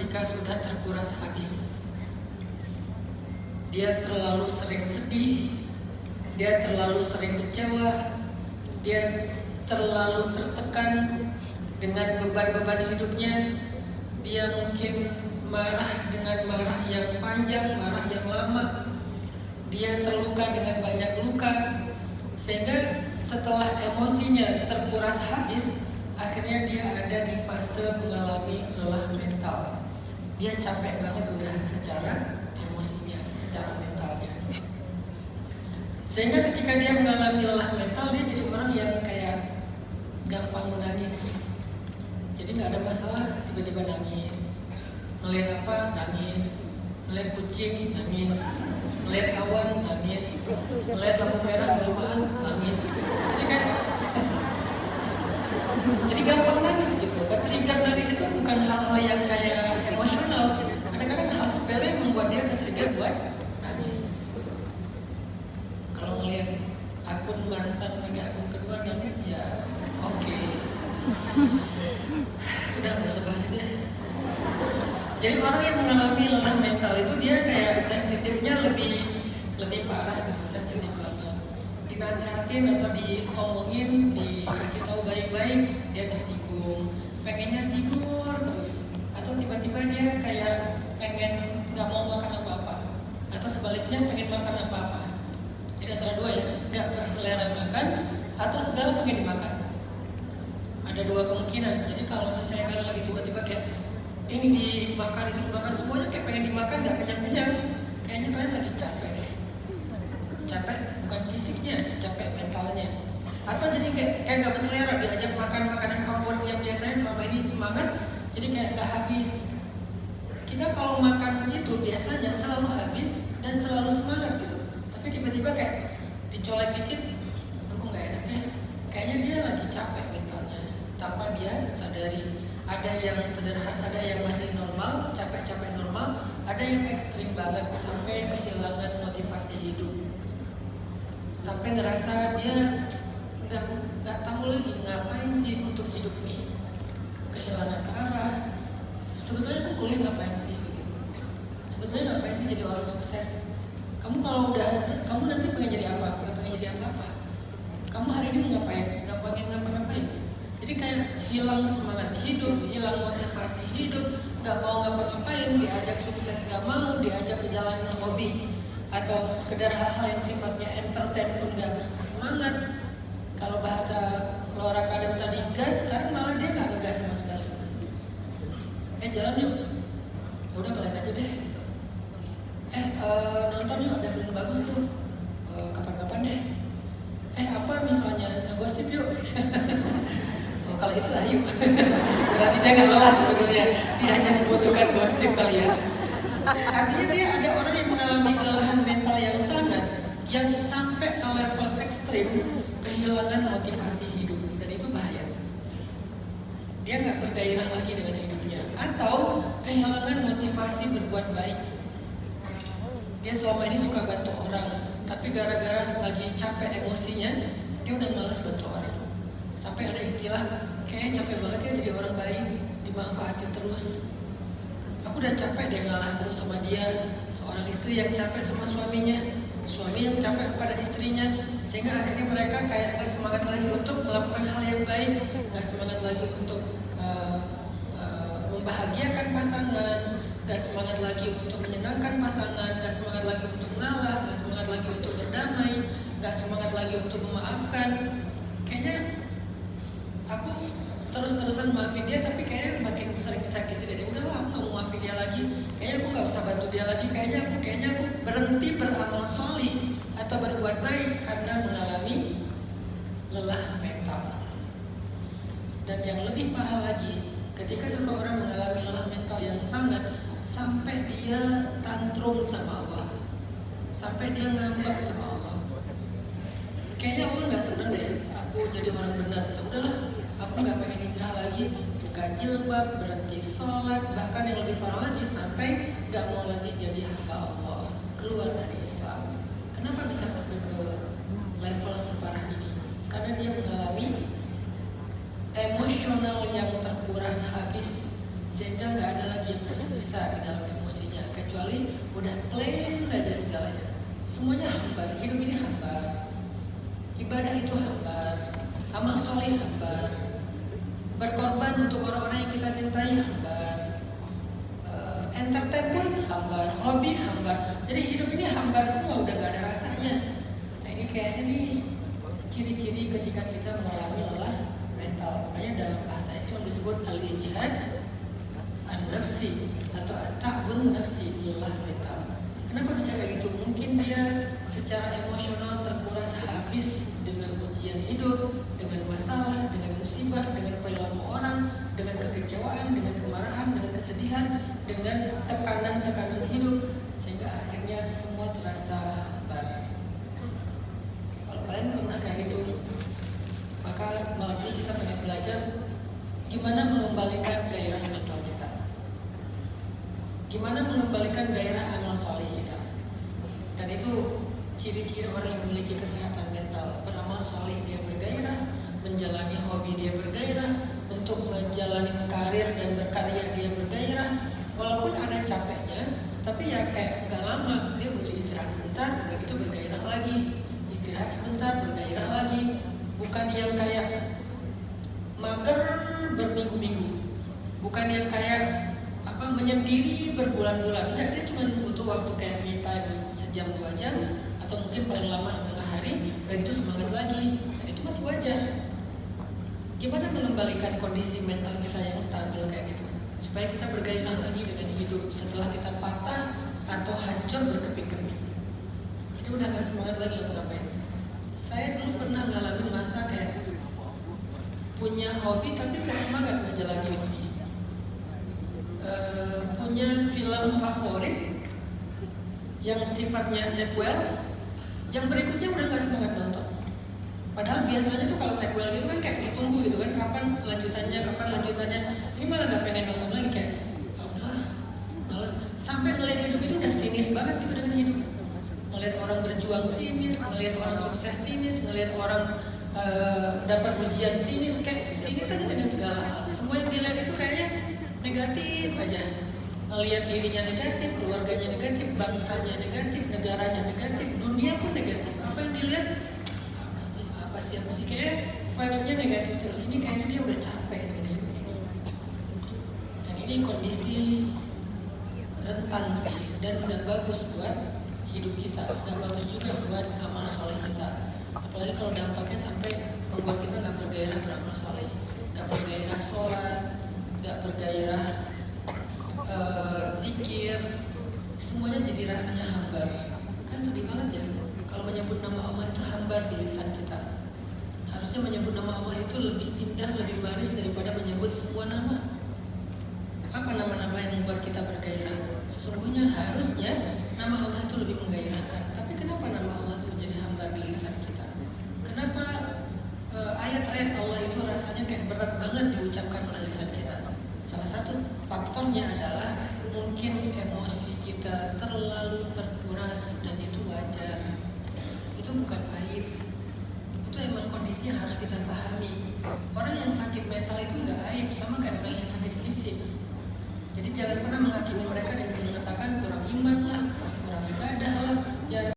ketika sudah terkuras habis. Dia terlalu sering sedih, dia terlalu sering kecewa, dia terlalu tertekan dengan beban-beban hidupnya. Dia mungkin marah dengan marah yang panjang, marah yang lama. Dia terluka dengan banyak luka, sehingga setelah emosinya terkuras habis, akhirnya dia ada di fase mengalami lelah mental. Dia capek banget udah secara emosinya, secara mentalnya. Sehingga ketika dia mengalami lelah mental, dia jadi orang yang kayak gampang menangis. Jadi nggak ada masalah, tiba-tiba nangis. Ngeliat apa? Nangis. Ngeliat kucing? Nangis. Ngeliat awan? Nangis. Ngeliat lampu merah kelamaan? Nangis. Jadi gampang nangis gitu. Ketrigger nangis itu bukan hal-hal yang kayak emosional. Kadang-kadang hal sepele membuat dia ketrigger buat nangis. Kalau ngeliat akun mantan pakai akun kedua nangis, ya oke. Udah gak usah bahas itu ya. Jadi orang yang mengalami lelah mental itu dia kayak sensitifnya lebih parah gitu, sensitif banget. Dinasehatin atau diomongin, dikasih tahu baik-baik, dia tersinggung, pengennya tidur terus, atau tiba-tiba dia kayak pengen nggak mau makan apa-apa, atau sebaliknya pengen makan apa-apa. Jadi antara dua ya, nggak berselera makan atau segala pengen dimakan. Ada dua kemungkinan. Jadi kalau misalnya kalian lagi tiba-tiba kayak ini dimakan, itu dimakan, semuanya kayak pengen dimakan, nggak kenyang-kenyang, kayaknya kalian lagi capek deh. Capek bukan fisiknya, capek mentalnya. Atau jadi kayak nggak berselera, diajak makan makanan favorit yang biasanya selama ini semangat, jadi kayak nggak habis. Kita kalau makan itu biasanya selalu habis dan selalu semangat gitu. Tapi tiba-tiba kayak dicolek dikit, aduh kok nggak enak ya. Kayaknya dia lagi capek mentalnya, tanpa dia sadari. Ada yang sederhana, ada yang masih normal, capek-capek normal, ada yang ekstrim banget sampai kehilangan motivasi hidup, sampai ngerasa dia nggak tahu lagi ngapain sih untuk hidup nih, kehilangan arah. Sebetulnya aku kuliah ngapain sih gitu? Sebetulnya ngapain sih jadi orang sukses? Kamu kalau kamu nanti pengen jadi apa? Nggak pengen jadi apa-apa. Kamu hari ini mau ngapain? Nggak pengen ngapa-ngapain. Jadi kayak hilang semangat hidup, hilang motivasi hidup, nggak mau ngapa-ngapain, diajak sukses nggak mau, diajak ke jalan hobi atau sekedar hal-hal yang sifatnya entertain pun nggak bersemangat. Kalau bahasa Laura Kadam tadi gas, sekarang malah dia nggak ngegas sama sekali. Jalan yuk, ya udah kalian aja deh gitu. Nonton yuk, ada film bagus tuh, kapan-kapan deh. Apa misalnya ngegosip yuk. Kalau itu ayo, berarti dia nggak lelah sebetulnya, dia hanya membutuhkan gosip kali ya. Artinya dia ada orang yang mengalami kelelahan mental yang sangat, yang sampai ke level ekstrim, kehilangan motivasi hidup, dan itu bahaya. Dia nggak bergairah lagi dengan hidupnya, atau kehilangan motivasi berbuat baik. Dia selama ini suka bantu orang, tapi gara-gara lagi capek emosinya, dia udah malas bantu orang. Sampai ada istilah, kayaknya capek banget ya jadi orang baik, dimanfaatin terus. Aku udah capek deh ngalah terus sama dia. Seorang istri yang capek sama suaminya, suami yang capek kepada istrinya, sehingga akhirnya mereka kayak gak semangat lagi untuk melakukan hal yang baik, gak semangat lagi untuk membahagiakan pasangan, gak semangat lagi untuk menyenangkan pasangan, gak semangat lagi untuk ngalah, gak semangat lagi untuk berdamai, gak semangat lagi untuk memaafkan. Kayaknya aku terus-terusan maafin dia, tapi kayaknya makin sering disakiti dia. Udahlah, aku gak mau maafin dia lagi. Kayaknya aku gak usah bantu dia lagi. Kayaknya aku berhenti beramal solih atau berbuat baik karena mengalami lelah mental. Dan yang lebih parah lagi, ketika seseorang mengalami lelah mental yang sangat, sampai dia tantrum sama Allah, sampai dia ngambek sama Allah. Kayaknya Allah gak seneng deh aku jadi orang benar. Ya udahlah, aku gak pengen hijrah lagi, buka jilbab, berhenti sholat, bahkan yang lebih parah lagi sampai gak mau lagi jadi hamba Allah, keluar dari Islam. Kenapa bisa sampai ke level separah ini? Karena dia mengalami emosional yang terkuras habis sehingga nggak ada lagi yang tersisa di dalam emosinya, kecuali udah plain aja segalanya. Semuanya hambar, hidup ini hambar, ibadah itu hambar, amal soleh hambar, berkorban untuk orang-orang yang kita cintai hambar, entertain pun hambar, hobi hambar. Jadi hidup ini hambar semua, udah gak ada rasanya. Nah ini kayaknya nih ciri-ciri ketika kita mengalami lelah mental. Makanya dalam bahasa Islam disebut al-ijhad an-nafsi atau at-ta'bun nafsi, lelah mental. Kenapa bisa kayak gitu? Mungkin dia secara emosional terkuras habis dengan ujian hidup, dengan masalah, dengan musibah, dengan perilaku orang, dengan kekecewaan, dengan kemarahan, dengan kesedihan, dengan tekanan-tekanan hidup, sehingga akhirnya semua terasa hambar. Kalau kalian pernah kayak gitu, maka malam ini kita pengen belajar gimana mengembalikan gairah mental kita. Gimana mengembalikan gairah amal soleh kita. Dan itu ciri-ciri orang yang memiliki kesehatan mental. Beramal soleh dia bergairah, menjalani hobi dia bergairah, untuk menjalani karir dan berkarya dia bergairah. Walaupun ada capeknya, tapi ya kayak gak lama, dia butuh istirahat sebentar, udah gitu bergairah lagi. Istirahat sebentar, bergairah lagi. Bukan yang kayak mager berminggu-minggu, bukan yang kayak menyendiri berbulan-bulan. Enggak, dia cuma butuh waktu kayak me time sejam 2 jam, atau mungkin paling lama setengah hari, dan itu semangat lagi. Dan itu masih wajar. Gimana mengembalikan kondisi mental kita yang stabil kayak gitu, supaya kita bergairah lagi dengan hidup setelah kita patah atau hancur berkeping-keping. Jadi udah gak semangat lagi ngapain. Saya dulu pernah ngalamin masa kayak punya hobi tapi gak semangat menjalani hobi. Punya film favorit yang sifatnya sequel, yang berikutnya udah gak semangat nonton. Padahal biasanya tuh kalau sequel gitu kan kayak ditunggu gitu kan, kapan lanjutannya. Ini malah gak pengen nonton lagi, kayak udahlah, males. Sampai ngeliat hidup itu udah sinis banget gitu dengan hidup. Ngeliat orang berjuang sinis, ngeliat orang sukses sinis, ngeliat orang dapat ujian sinis, kayak sinis aja dengan segala hal. Semua yang dilihat itu kayaknya negatif aja. Ngelihat dirinya negatif, keluarganya negatif, bangsanya negatif, negaranya negatif, dunia pun negatif. Apa yang dilihat apa sih kayak vibes-nya negatif terus. Ini kayaknya dia udah capek dengan hidup ini. Dan ini kondisi rentan sih, dan gak bagus buat hidup kita, gak bagus juga buat amal soleh kita. Apalagi kalau dampaknya sampai membuat kita gak bergairah beramal soleh, gak bergairah sholat, gak bergairah zikir, semuanya jadi rasanya hambar. Kan sedih banget ya, kalau menyebut nama Allah itu hambar di lisan kita. Harusnya menyebut nama Allah itu lebih indah, lebih manis daripada menyebut semua nama. Apa nama-nama yang membuat kita bergairah? Sesungguhnya harusnya nama Allah itu lebih menggairahkan. Tapi kenapa nama Allah itu jadi hambar di lisan kita? Kenapa ayat-ayat Allah itu rasanya kayak berat banget diucapkan oleh lisan kita? Salah satu faktornya adalah mungkin emosi kita terlalu terkuras, dan itu wajar. Itu bukan aib. Itu emang kondisinya harus kita pahami. Orang yang sakit mental itu nggak aib, sama kayak orang yang sakit fisik. Jadi jangan pernah menghakimi mereka dengan mengatakan kurang iman lah,